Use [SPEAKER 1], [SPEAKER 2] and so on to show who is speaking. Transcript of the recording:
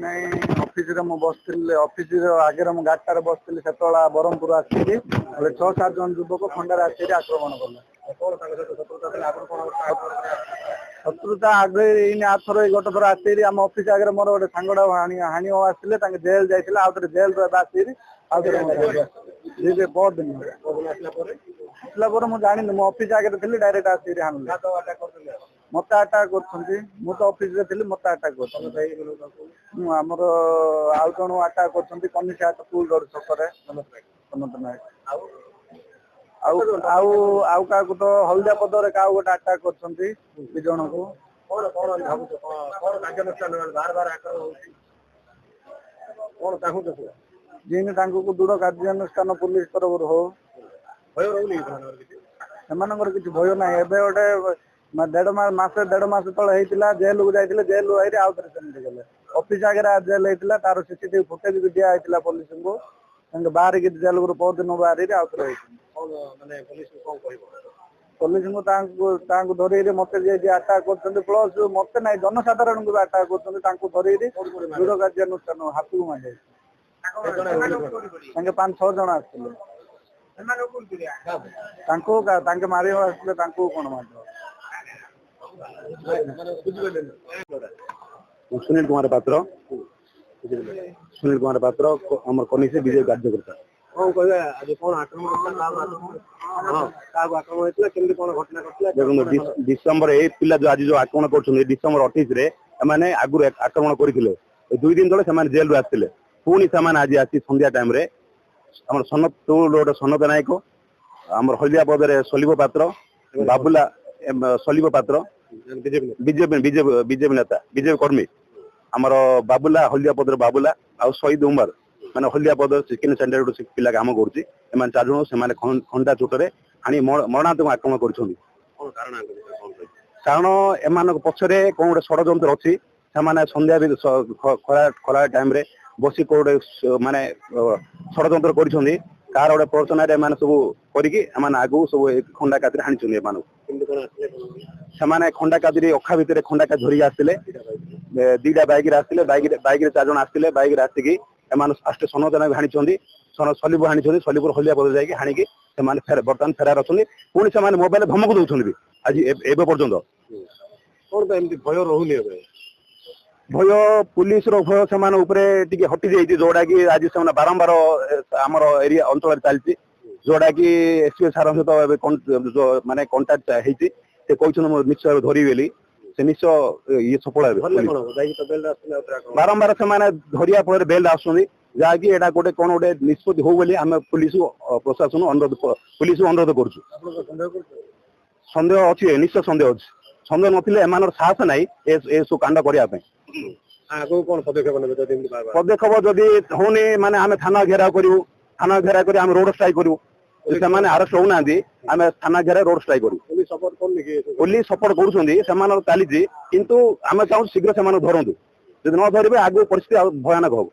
[SPEAKER 1] ନାଇଁ ଅଫିସରେ ମୁଁ ବସିଥିଲି ଅଫିସ ଆଗରେ ମୁଁ ଗାଡିଟାରେ ବସିଥିଲି ସେତେବେଳେ ବ୍ରହ୍ମପୁର ଆସିକି 6-7 ଜଣ ଯୁବକ ଖଣ୍ଡାରେ ଆସିକି ଆକ୍ରମଣ କଲେ। ଶତ୍ରୁତା ଆଗରେ ଏଇନି ଆଥର ଗୋଟେ ଥର ଆସିକି ଆମ ଅଫିସ ଆଗରେ ମୋର ଗୋଟେ ସାଙ୍ଗଟା ହାଣି ଆସିଥିଲେ ତାଙ୍କେ ଜେଲ ଯାଇଥିଲେ ଆଉ ଥରେ ଜେଲରୁ ଏବେ ଆସିକି ଆଉ ଥରେ ପରଦିନ ଆସିଲା ପରେ ମୁଁ ଜାଣିନି ମୁଁ ଅଫିସ ଆଗରେ ଥିଲି ଡାଇରେକ୍ଟ ଆସିକି ହାଣିଲେ ମତେ ଆଟାକ୍ କରୁଛନ୍ତି ମୁଁ ତ ଅଫିସରେ ଥିଲି ମତେ ଆଟାକ୍ କରୁଛନ୍ତି ଆମର ଆଉ ଜଣ ଆଟାକ୍ କରୁଛନ୍ତି କନିକା ସ୍କୁଲ ରୋଡ ଛକରେ ଆଉ ଆଉ ଆଉ କାହାକୁ ତ ହଳଦିଆ ପଦରେ କାହାକୁ ଗୋଟେ ଆଟାକ୍ କରୁଛନ୍ତି 2 ଜଣଙ୍କୁ ଯେମିତି ତାଙ୍କୁ ଦୃଢ କାର୍ଯ୍ୟାନୁଷ୍ଠାନ ପୁଲିସ ତରଫରୁ ହଉ ସେମାନଙ୍କର କିଛି ଭୟ ନାହିଁ ଏବେ ଗୋଟେ 1.5 ମାସ ତଳେ ହେଇଥିଲା ଜେଲକୁ ଯାଇଥିଲେ ଜେଲରୁ ଆଇଲେ ଆଉ ଥରେ ସେମିତି ଗଲେ ଅଫିସ ଆଗରେ ଜେଲ ହେଇଥିଲା ତାର ସିସିଟିଭି ଫୁଟେଜ ବି ଦିଆ ହେଇଥିଲା ପୋଲିସଙ୍କୁ ତାଙ୍କ ବାହାରିକି ଜେଲରୁ ପରଦିନ ବାହାରିକି ଆଉ ଥରେ ପୋଲିସଙ୍କୁ ତାଙ୍କୁ ଧରିକିରି ମତେ ଯିଏ ଆଟାକ୍ କରୁଛନ୍ତି ପ୍ଲସ ମତେ ନାହିଁ ଜନସାଧାରଣଙ୍କୁ ବି ଆଟାକ୍ କରୁଛନ୍ତି ତାଙ୍କୁ ଧରିକିରି ଦୃଢ କାର୍ଯ୍ୟାନୁଷ୍ଠାନ ହାତକୁ ମାରିଯାଇଛି ତାଙ୍କେ 5-6 ଜଣ ଆସିଥିଲେ ତାଙ୍କେ ମାରିବା ଆସିଥିଲେ ତାଙ୍କୁ କଣ ମାରିବ
[SPEAKER 2] सुनील कुमार पात्र आम कनिष्ठ विजय कार्यकर्ता डिसेम्बर 1 पिला जो आज जो आक्रमण कर डिसेम्बर 28 आगु आक्रमण करते 2 दिन तले जेल रू आसते पुणी से आज आसी संध्या टाइम सनत नायक आम हल्दिया पदरे सलीब पात्र बाबुला सलीब पात्र बीजेपी नेता बीजेपी कर्मी आमर बाबुला हल्दिया पदर बाबुला आ शहीद उमर माने हल्दिया पदर चिकेन सेंटर पिला काम करुच्ची 4 जन से खंडा चोटरे हाणी मरणात्मक आक्रमण कर कारण एम पछरे कौन गोटे षड्यंत्र अच्छी संध्या खरा टाइम बसी कौटे माने षड्यंत्र कर कार गोटे प्रचना सब करके आगू सब खंडा काती हाणी से खंडा कादी अखा भितर खंडा कादी धरिक आसते 2टा बैक बैक 4 जन आसते बैक आसिकी फास्ट सनत नायक हाणी सलीब हाणी सलीपुर हल्दिया पद जाकि हाणिकी बर्तमान फेरार अच्छा पुणी से मोबाइल धमक दौरान आज एवं पर्यंत कौन भय रोनी भय पुलिस भय से हटि जाइए जोटा कि आज से बारंबार आमर एरिया अंचल चलती जोटा कि एसपी सार सहित माने कंटाक्ट होती से कहते निश्चय धरवे बोली से निश्चय ये सफल बारंबार से धरिया फल बेल आसुँच जहाँकि यहाँ गोटे कौन गोटे निष्पत्ति हो बोली आम पुलिस प्रशासन अनुरोध पुलिस अनुरोध करुँ सन्देह अच्छी निश्चय सन्देह अच्छी सन्देह नथिले एमानर साहस नहीं सब कांड करने पदक्षेप जदि होनी माने आम थाना घेराव करूँ थाना घेराव कर रोड स्ट्राइक करूँ से अरेस्ट होना आम थाना घेरा रोड स्ट्राइक करूँ पुलिस सपोर्ट कर चली किंतु आम चाहूँ शीघ्र से धरतु जब न धरवे आगू परिस्थिति भयानक हम।